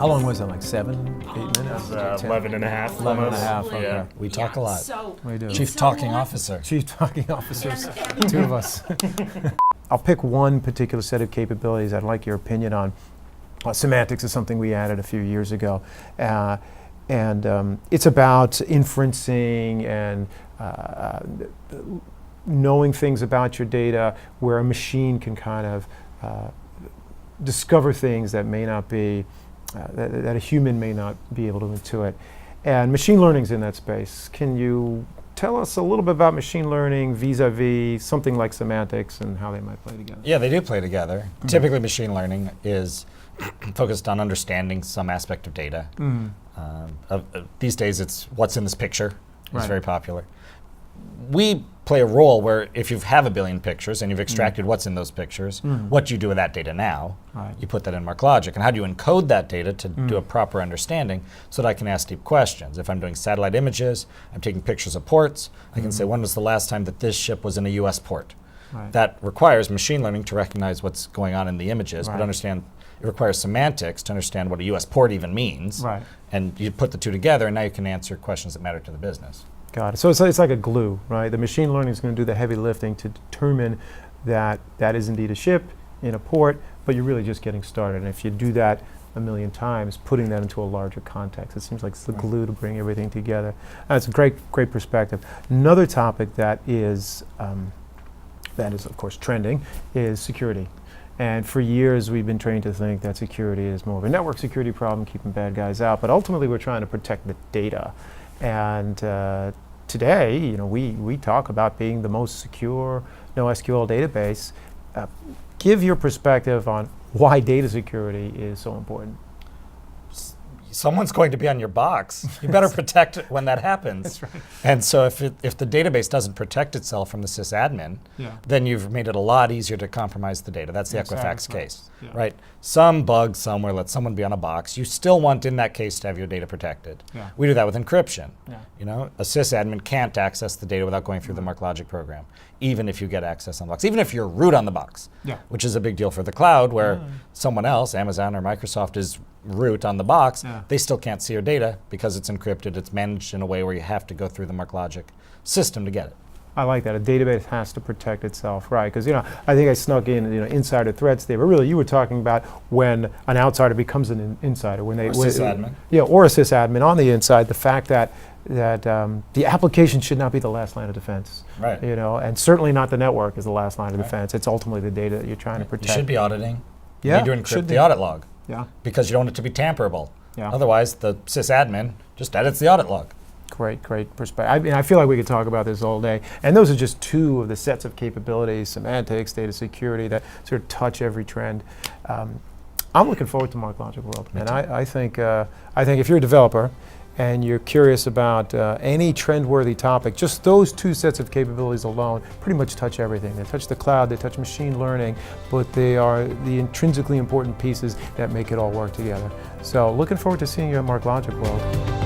How long was it, like 7, 8 minutes? 11 and a half. 11 and a half, okay. Yeah. We talk a lot. So We do. Chief Talking Officer. Chief Talking Officers, 2 of us. I'll pick one particular set of capabilities I'd like your opinion on. Semantics is something we added a few years ago. And it's about inferencing and knowing things about your data where a machine can kind of discover things that may not be, that a human may not be able to intuit. And machine learning's in that space. Can you tell us a little bit about machine learning vis-a-vis something like semantics and how they might play together? Yeah, they do play together. Typically, machine learning is focused on understanding some aspect of data. These days, it's what's in this picture. It's Right. very popular. We play a role where if you have a billion pictures and you've extracted what's in those pictures, what do you do with that data now? Right. You put that in MarkLogic. And how do you encode that data to do a proper understanding so that I can ask deep questions? If I'm doing satellite images, I'm taking pictures of ports, I can say, when was the last time that this ship was in a US port? Right. That requires machine learning to recognize what's going on in the images, Right. but understand it requires semantics to understand what a US port even means. Right. And you put the two together, and now you can answer questions that matter to the business. Got it. So it's like a glue, right? The machine learning is going to do the heavy lifting to determine that that is indeed a ship in a port, but you're really just getting started. And if you do that a million times, putting that into a larger context, it seems like it's the glue to bring everything together. That's a great perspective. Another topic that is of course trending is security. And for years we've been trained to think that security is more of a network security problem, keeping bad guys out, but ultimately we're trying to protect the data. And today, you know, we talk about being the most secure NoSQL database. Give your perspective on why data security is so important. Someone's going to be on your box. You better protect it when that happens. That's right. And so if the database doesn't protect itself from the sysadmin, then you've made it a lot easier to compromise the data. That's the Equifax case, right? Some bug somewhere lets someone be on a box. You still want, in that case, to have your data protected. Yeah. We do that with encryption. Yeah. You know, a sysadmin can't access the data without going through the MarkLogic program, even if you get access on the box, even if you're root on the box, which is a big deal for the cloud, where someone else, Amazon or Microsoft, is root on the box. They still can't see your data because it's encrypted. It's managed in a way where you have to go through the MarkLogic system to get it. I like that. A database has to protect itself, right? Because, you know, I think I snuck in, you know, insider threats there, but really you were talking about when an outsider becomes an insider, when they Or sysadmin. Yeah, or a sysadmin on the inside. The fact that the application should not be the last line of defense, Right. You know, and certainly not the network is the last line of defense. It's ultimately the data that you're trying to protect. You should be auditing. Yeah, You need to should encrypt be. the audit log Yeah, because you don't want it to be tamperable. yeah. Otherwise, the sysadmin just edits the audit log. Great perspective. I mean, I feel like we could talk about this all day. And those are just 2 of the sets of capabilities, semantics, data security, that sort of touch every trend. I'm looking forward to MarkLogic World. And I think if you're a developer and you're curious about any trend-worthy topic, just those 2 sets of capabilities alone pretty much touch everything. They touch the cloud, they touch machine learning, but they are the intrinsically important pieces that make it all work together. So looking forward to seeing you at MarkLogic World.